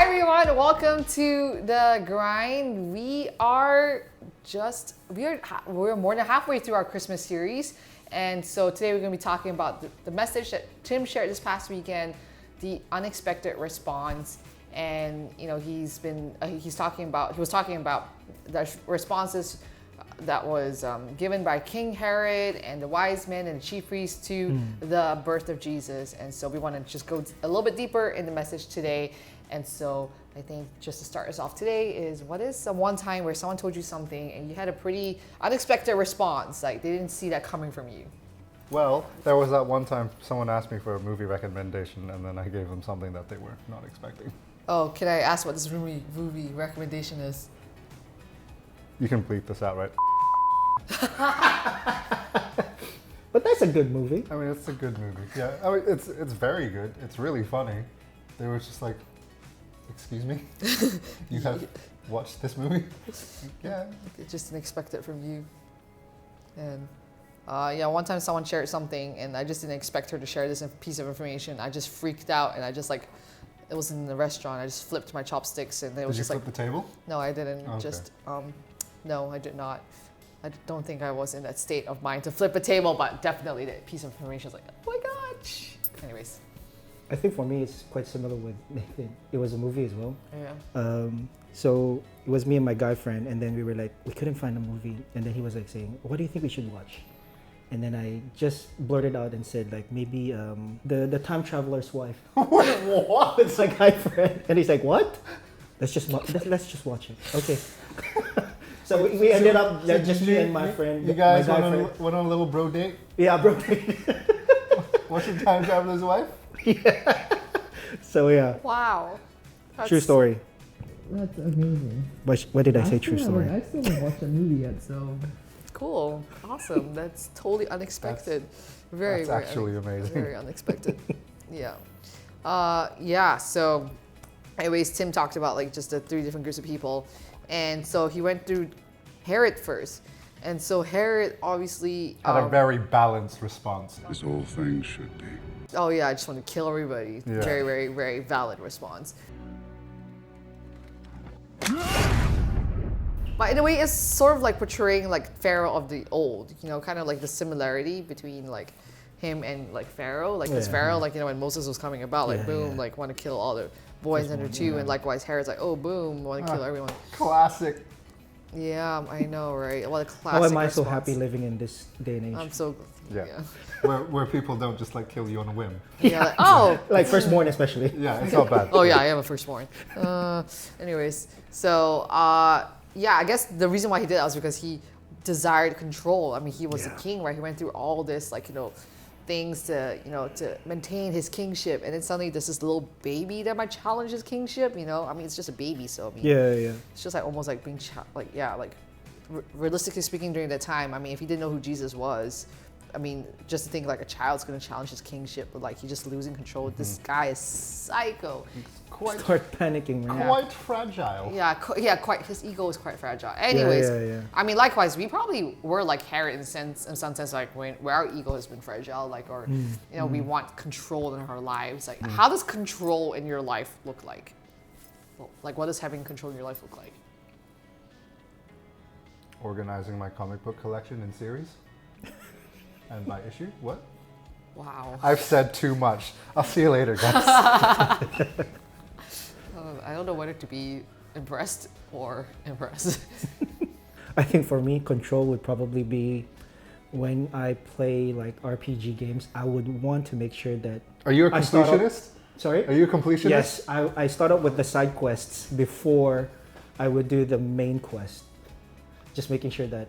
everyone, welcome to The Grind. We're more than halfway through our Christmas series. And so today we're going to be talking about the message that Tim shared this past weekend, the unexpected response. And he was talking about the responses that was given by King Herod and the wise men and chief priests to the birth of Jesus. And so we want to just go a little bit deeper in the message today. And so I think just to start us off today is, what is the one time where someone told you something and you had a pretty unexpected response, like they didn't see that coming from you? Well, there was that one time someone asked me for a movie recommendation and then I gave them something that they were not expecting. Oh, can I ask what this movie recommendation is? You can bleep this out, right? But that's a good movie. I mean, it's a good movie. Yeah, I mean, it's very good. It's really funny. They were just like, excuse me? You have watched this movie? Yeah. It just didn't expect it from you. And one time someone shared something and I just didn't expect her to share this piece of information. I just freaked out and I just it was in the restaurant. I just flipped my chopsticks and it was just like... Did you flip the table? No, I didn't. Okay. No, I did not. I don't think I was in that state of mind to flip a table, but definitely that piece of information was like, oh my gosh. Anyways. I think for me it's quite similar with Nathan. It was a movie as well. Yeah. So it was me and my guy friend, and then we were like, we couldn't find a movie, and then he was like saying, what do you think we should watch? And then I just blurted out and said like, maybe the Time Traveler's Wife. Wait, what? It's my guy friend, and he's like, what? Let's just watch it. Okay. So we ended up just me and my friend. You guys went on a little bro date? Yeah, bro date. Watching Time Traveler's Wife? Yeah. So yeah. Wow. True story. That's amazing. What did I say? True story. I still haven't watched a movie yet, so. Cool. Awesome. That's totally unexpected. That's actually amazing. Very unexpected. Yeah. So anyways, Tim talked about like just the three different groups of people. And so he went through Herod first. And so Herod obviously had a very balanced response. As all things should be. Oh yeah, I just want to kill everybody. Yeah. Very, very, very valid response. But in a way, it's sort of like portraying like Pharaoh of the old, kind of like the similarity between like him and like Pharaoh. Like this Pharaoh, like, when Moses was coming about, like boom, like want to kill all the boys under two, and likewise Herod's like, oh boom, want to kill everyone. Classic. Yeah, I know, right? What a classic How am I so response. happy living in this day and age? I'm so Yeah. Where people don't just like kill you on a whim. yeah. Like, oh, Like firstborn especially. Yeah, it's not bad. oh yeah, I am a firstborn. Anyways, so I guess the reason why he did that was because he desired control. I mean, he was a king, right? He went through all this, things to, to maintain his kingship, and then suddenly there's this little baby that might challenge his kingship. I mean, it's just a baby, so I mean, Yeah. it's just like almost like being realistically speaking, during that time, I mean, if he didn't know who Jesus was, I mean, just to think like a child's going to challenge his kingship, but like he's just losing control. This guy is psycho. Start panicking, man. Quite fragile. Yeah, quite. His ego is quite fragile. Anyways, Yeah. I mean, likewise, we probably were like Herod in some sense, like where our ego has been fragile, like, or we want control in our lives. Like, how does control in your life look like? Well, like, what does having control in your life look like? Organizing my comic book collection in series. And by issue? What? Wow. I've said too much. I'll see you later, guys. I don't know whether to be impressed or impressed. I think for me, control would probably be when I play like RPG games. I would want to make sure that. Are you a completionist? Sorry? Are you a completionist? Yes, I start out with the side quests before I would do the main quest. Just making sure that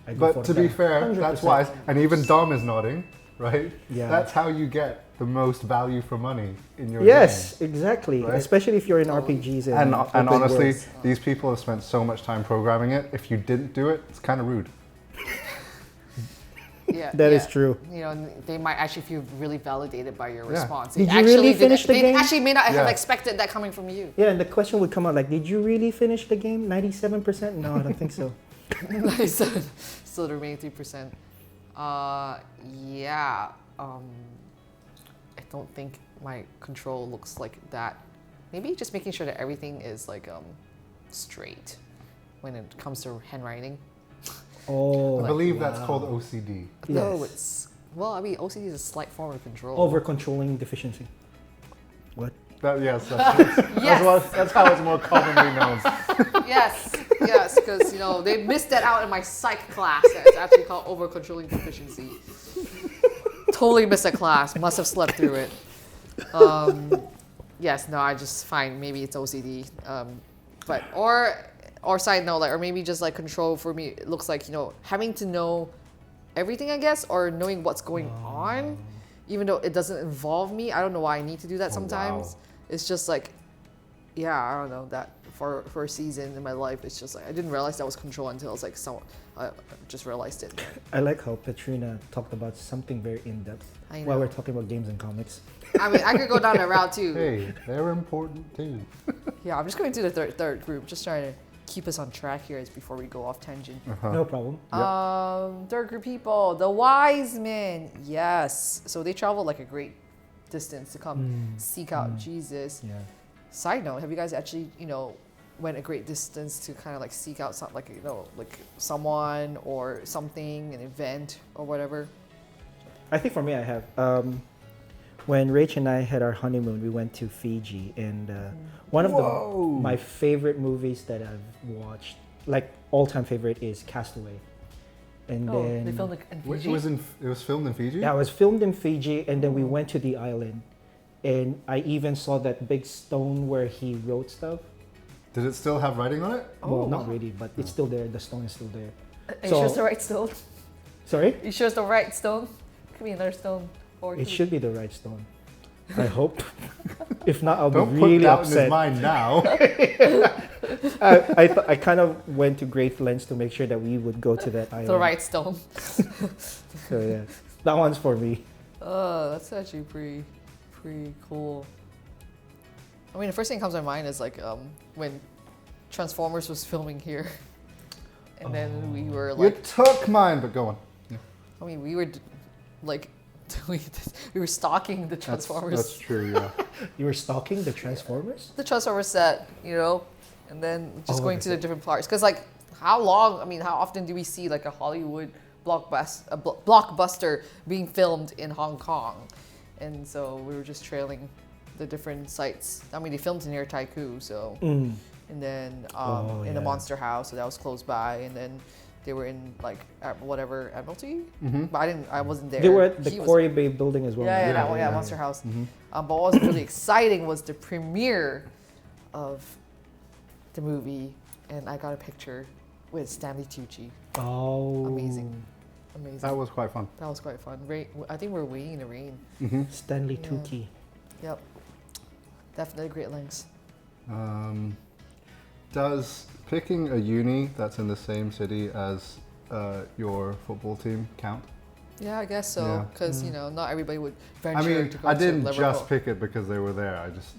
I go for But to be fair, 100%. that's wise. And even Dom is nodding, right? Yeah. That's how you get the most value for money in your Yes, game. exactly. Right? Especially if you're in RPGs And open honestly, worlds. these people have spent so much time programming it. If you didn't do it, it's kind of rude. Yeah, That is true. They might actually feel really validated by your response. Did you really finish the game? They actually may not have Yeah. expected that coming from you. Yeah, and the question would come out like, did you really finish the game? 97%? No, I don't think so. Still the remaining 3%. I don't think my control looks like that maybe just making sure that everything is like straight when it comes to handwriting. Oh, I believe that's wow. called OCD. No, Yes. it's well, I mean OCD is a slight form of control. Over controlling deficiency. What? Yes, Yes. that's how it's more commonly known. Yes, because they missed that out in my psych class. That it's actually called over controlling deficiency. Totally missed that class. Must have slept through it. Yes, no, I just find maybe it's OCD. But or side note, like, or maybe just like control for me. It looks like having to know everything, I guess, or knowing what's going on, even though it doesn't involve me. I don't know why I need to do that sometimes. Wow. It's just like, yeah, I don't know that for a season in my life. It's just like I didn't realize that was control until I was like I just realized it. I like how Petrina talked about something very in depth I while know. we're talking about games and comics. I mean, I could go down that route too. Hey, they're important too. Yeah, I'm just going to the third group, just trying to keep us on track here before we go off tangent. No problem. Third group people, the wise men. Yes, so they traveled like a great distance to come seek out Jesus. Yeah. Side note: have you guys actually, went a great distance to kind of like seek out some, like someone or something, an event or whatever? I think for me, I have. When Rach and I had our honeymoon, we went to Fiji, and one of my favorite movies that I've watched, like all-time favorite, is Castaway. And then they filmed it in It Fiji. was filmed in Fiji? yeah, it was filmed in Fiji, and then we went to the island, and I even saw that big stone where he wrote stuff. Did it still have writing on it? Well, not really, but it's still there. The stone is still there. Are you sure it's the right stone? Sorry? You sure it's the right stone? Could be another stone. Or It should be the right stone. I hope. If not, I'll Don't be put really doubt in his upset. mind now. I kind of went to great lengths to make sure that we would go to that island. the right stone. So yeah, that one's for me. That's actually pretty cool. I mean, the first thing that comes to my mind is like when Transformers was filming here, and then we were You like, took mine, but go on. Yeah. I mean, we were like doing this, we were stalking the Transformers, That's true, yeah. You were stalking the Transformers? the Transformers set, and then just Oh, going that's to the it. different parts. Because like, how often do we see like a Hollywood blockbuster being filmed in Hong Kong? And so we were just trailing the different sites. I mean, they filmed near Taiku, so. Mm. And then in the yeah. Monster House, so that was close by. And then they were in like Admiralty, Mm-hmm. but I wasn't there. They were at the He was- Quarry Bay building as well. Yeah, right? that one, yeah. Monster House. Mm-hmm. But what was really exciting was the premiere of the movie, and I got a picture with Stanley Tucci. Oh. Amazing. That was quite fun. That was quite fun. I think we're waiting in the rain. Mm-hmm. Stanley Yeah. Tucci. Yep. Definitely great lengths. Does picking a uni that's in the same city as your football team count? Yeah, I guess so. Yeah. Because not everybody would venture I mean, to go I to didn't Liverpool. just pick it because they were there. I just,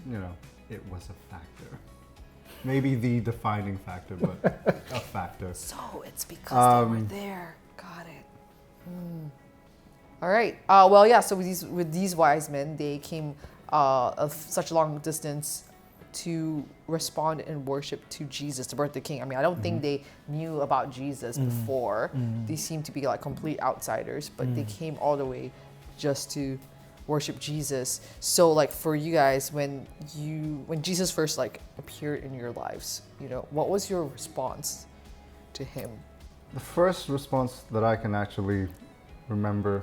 it was a factor. Maybe the defining factor, but a factor. So it's because they were there. Got it. All right. Well, yeah. So with these wise men, they came of such a long distance to respond and worship to Jesus, the birth of the King. I mean, I don't think they knew about Jesus before. They seemed to be like complete outsiders, but they came all the way just to worship Jesus. So, like for you guys, when Jesus first like appeared in your lives, what was your response to him? The first response that I can actually remember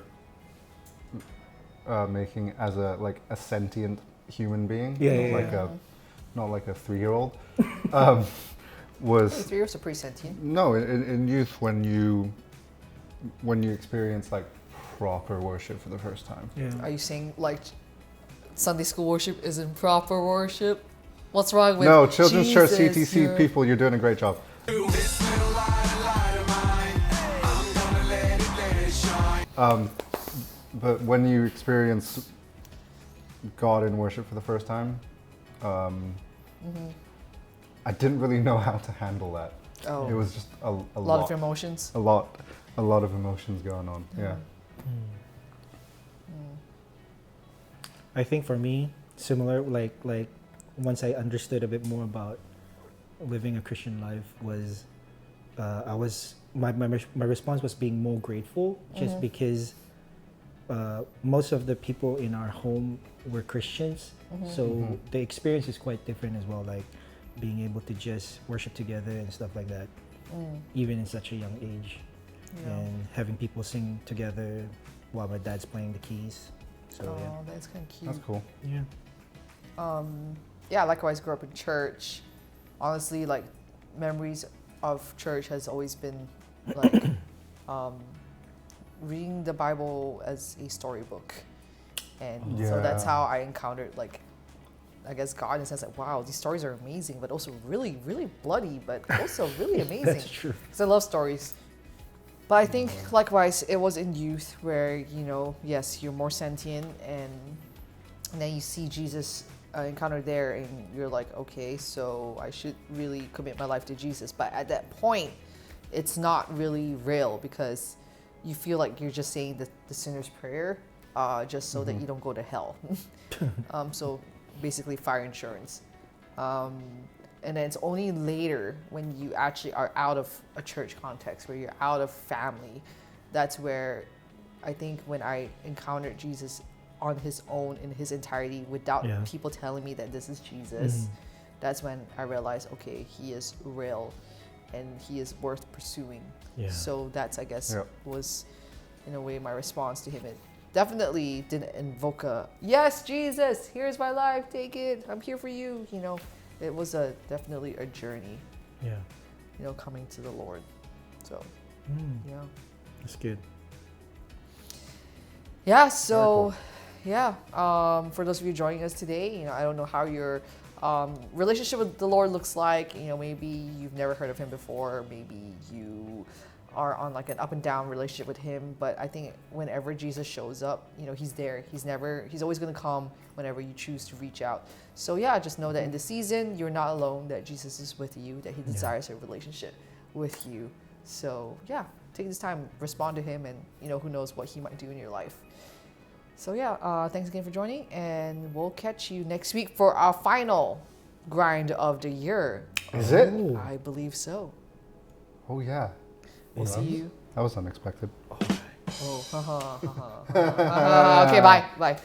making as a sentient human being, not like a 3-year-old, was 3 years are pretty sentient. no in youth when you experience like proper worship for the first time. Yeah. Are you saying like Sunday school worship isn't proper worship? What's wrong with No, Children's Church Jesus, CTC you're- people, you're doing a great job. But when you experience God in worship for the first time, I didn't really know how to handle that. Oh, It was just a lot of emotions. a lot of emotions going on. Yeah. I think for me, similar, like once I understood a bit more about living a Christian life was my response was being more grateful, just because most of the people in our home were Christians, so the experience is quite different as well. Like being able to just worship together and stuff like that, even in such a young age, and having people sing together while my dad's playing the keys. So That's kind of cute. That's cool. Yeah, likewise, grew up in church. Honestly, like memories of church has always been like reading the Bible as a storybook, and so that's how I encountered like, I guess, God in the sense like, wow, these stories are amazing, but also really, really bloody, but also really amazing. That's true. Because I love stories. But I think likewise, it was in youth where, you know, yes, you're more sentient, and then you see Jesus encounter there, and you're like, okay, so I should really commit my life to Jesus. But at that point, it's not really real, because you feel like you're just saying the sinner's prayer just so that you don't go to hell. So basically fire insurance. And then it's only later when you actually are out of a church context, where you're out of family, that's where I think when I encountered Jesus on his own in his entirety without people telling me that this is Jesus, that's when I realized, okay, he is real and he is worth pursuing. So that's, I guess, was in a way my response to him. It definitely didn't invoke a, yes, Jesus, here's my life, take it, I'm here for you, you know. It was definitely a journey, you know, coming to the Lord. So, That's good. Yeah, so, for those of you joining us today, you know, I don't know how your relationship with the Lord looks like. You know, maybe you've never heard of him before. Maybe you are on like an up and down relationship with him. But I think whenever Jesus shows up, you know, he's there. He's always going to come whenever you choose to reach out. So just know that in the season, you're not alone, that Jesus is with you, that he desires a relationship with you. So take this time, respond to him, and, you know, who knows what he might do in your life. So thanks again for joining, and we'll catch you next week for our final grind of the year. Is it? I believe so. Oh yeah. We'll see you. That was unexpected. Okay, bye. Bye.